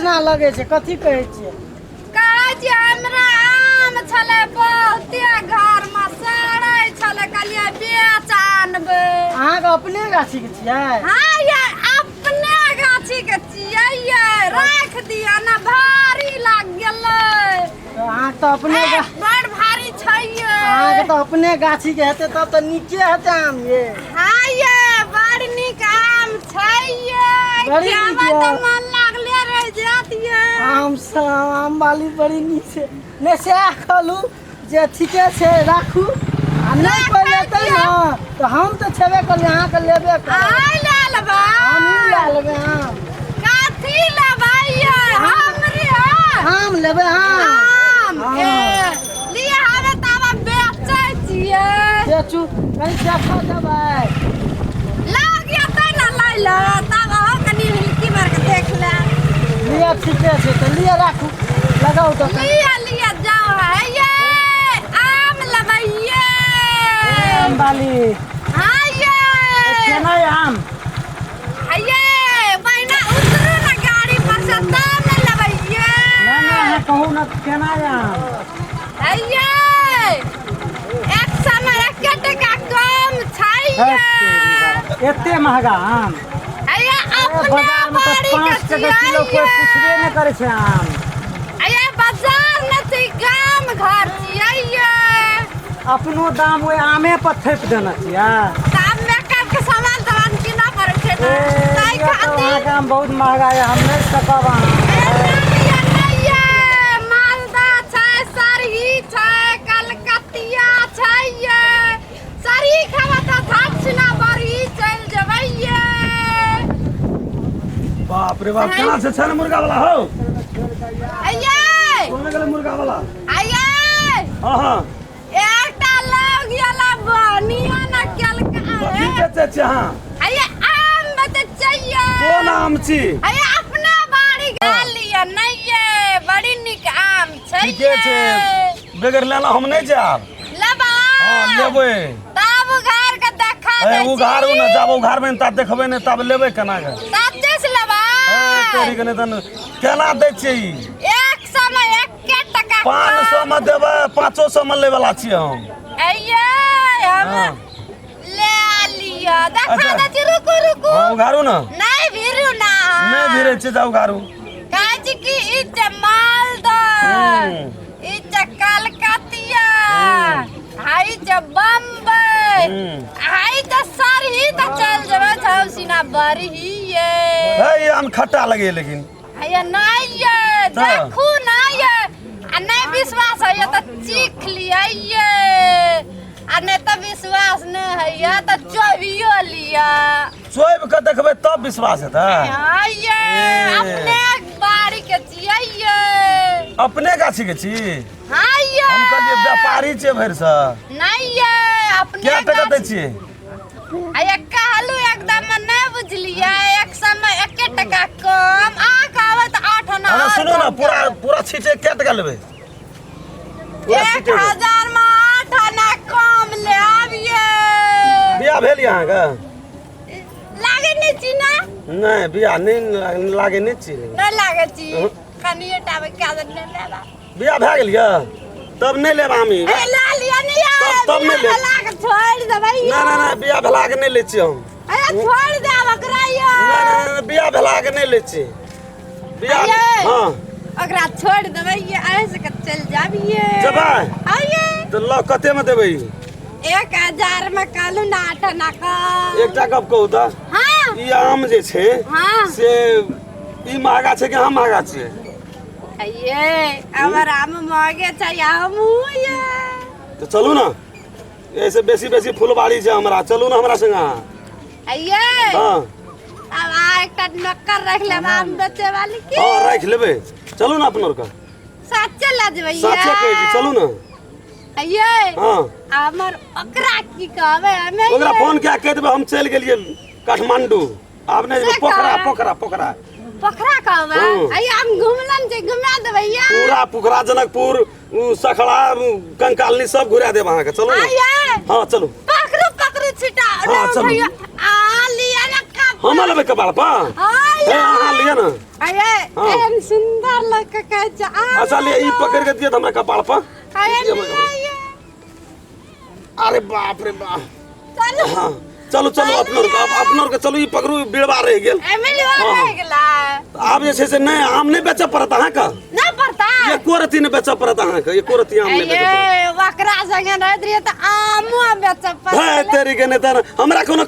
केना लगे छे कथी कहै छियै कहै छी हमरा आम छले बहुते घर में सड़ै छले कहलिए बेच आनबे अहाँ के अपने गाछी के छियै हां ये अपने गाछी के छियै ये राख दिया ना भारी लाग गेलै अहाँ तो अपने बड़ भारी छै ये अहाँ के तो अपने गाछी के हेते तब तो नीचे हेते आम ये हां ये बड़ निक आम छै ये बड़ी नीक ये। तो मन लागले रह जात ये आम वाली बड़ी नीक छै ने से कहलू जे ठीके छै राखू आ नहीं कोई लेते न तो हम तो छेबे करली अहाँ के लेबे कर आइ ले लेबा हम ही ले लेबे आम काथी लेबा ये हमरे आम लेबे आम आम लिया हवे तावा बेचै छियै बेचू कहीं देखा देबै लाग जेतै न लै ल तावा हो कनी हिलकी मार के देख ले लिया ठीके छै तो लिया राखू लगाओ तो लिया जाओ है ये आम लेबै ये आम वाली हां ये केना आम ये बहिना उतरू न गाड़ी पर से दाम न लेबै ये ना कहू ना केना आम ये एक समय एक टका कम छै ये एते महंगा आम ये अपने बाजार में तो बाड़ी 5 के टका किलो कोई पूछबे नहीं करे छै आम ये बाजार न छै गाम घर छियै ये अपनो दाम ओए आमे पर थेप देना छियै दाम में कब के सामान तमान किना पड़ै छै ए, न ताई ये तो खातिर वहाँ का आम बहुत महंगा है हम नहीं सकब मालदा छै सरही छै कलकतिया छै ये सरही खावा त थापसिना बड़ी चल जेबै ये बाप रे बाप केना से छै मुर्गा वाला हो आइये कोन गेले मुर्गा वाला आइये हां हां एकटा लग गेला बनिया न केलका कथी बेचे छै हां आइये आम बते चाहिए कोन आम छी आइये अपना बाड़ी गालिया नहीं ये बड़ी निक आम छै ठीके छै बेगर लेला हम नहीं जाब लेबा हां लेबै तब घर के देखा ए उघारू न जाब उघार में ता देखबै ने तब लेबै केना के तब देस लेबा ए तोरी कने तन केना दै छै ई एक समय एक टका 500 में देबै 500 में ले वाला छी हम आइये हम हाँ। ले लिया देखा अच्छा। दे रुकू रुकू हां उघारू न नहीं भिरू ना नहीं भिरे छै जा उघारू काज की इच मालदा इच कलकतिया हाई ज बम्बई हाई त सरही त चल जबे छौसिना बरही ये हे ये आम खट्टा लगे लेकिन आया नहीं ये तो? देखू ना ये आ नहीं विश्वास है ये तो चीख लिया ये आ नहीं तो विश्वास नहीं है ये तो चोबियो लिया सोइब के देखबै तब विश्वास हेतै हाँ ये अपने बाड़ी के छियै ये अपने गाछी के छी हाँ ये हम कहलिए व्यापारी छै भरि से नहीं ये अपने क्या टका दै छियै आया कहलू एकदम नहीं बुझलिए एक समय एक टका कम आ कहत 8 आना अरे सुनो ना पूरा पूरा छीटे क्या टका लेबै पूरा छीटे 1000 में 8 आना कम ले आबिए बियाह भेल यहाँ के लागे नहीं छी ना नहीं बियाह नहीं लागे नहीं छी नहीं लागे छी कनिए टावे काजन नहीं लेला बियाह भए गेल ये तब नहीं लेब हमी ए ला लिया नहीं तब नहीं ले। लागे छोड़ देबै ना बियाह भेला के नहीं ले छी हम अरे छोड़ दे बकरा ये ना बियाह भेला के नहीं ले छी बियाह अये। हां ओकरा छोड़ देबै ये ऐसे के चल जाबिए जबै आइए तो ल कते में देबै 1000 में कहलू ना 8 आना का एकटा गप कहू त हाँ ई आम जे छै हाँ से ई महंगा छै कि हम महंगा छियै ये हमर आम मांगे चाहिए हम ये तो चलू ना ऐसे बेसी बेसी फुलबाड़ी छै हमरा चलू ना हमरा संग अहाँ ये हाँ अब एकटा नक्कर रख ले आम बेचे वाली की हाँ राख लेबै चलू ना अपनोर का साचे ला जेबै साथे कहै छी चलू ना ये हाँ हमर ओकरा की कहबै हमे ओकरा फोन क्या कह देबै हम चल गेलियै काठमांडू आब नहीं जेबै पोखरा पोखरा पोखरा पोखरा कहबै हाँ। आइए हम घुमलन जे घुमा देबै ये पूरा पोखरा जनकपुर सखड़ा कंकालनी सब घुरा देब अहाँके चलू ना आइए हाँ चलू पकड़ू पकड़ू छिटा हाँ, चलू। आ लिया ना का हम लेबै कपाड़ पर हां हाँ लिया ना अये हाँ। एहन सुंदर लड़का कहे जा अच्छा ले ई पकड़ के दिया हमरा कपाड़ पर अये नहीं अरे बाप रे बाप चलो हाँ चलो चलो अपनों के चलो ई पकड़ू बेड़वा रह गेल एमिली हाँ। रह गेला आप जे से नहीं आम नहीं बेचा पड़ता है का नहीं पड़ता ये कोरती ने बेचा पड़ता है का ये कोरती आम नहीं बेचा ये वकरा संगे रह दिए तो आमो बेच पड़ता है तेरी के नेता हमरा कोनो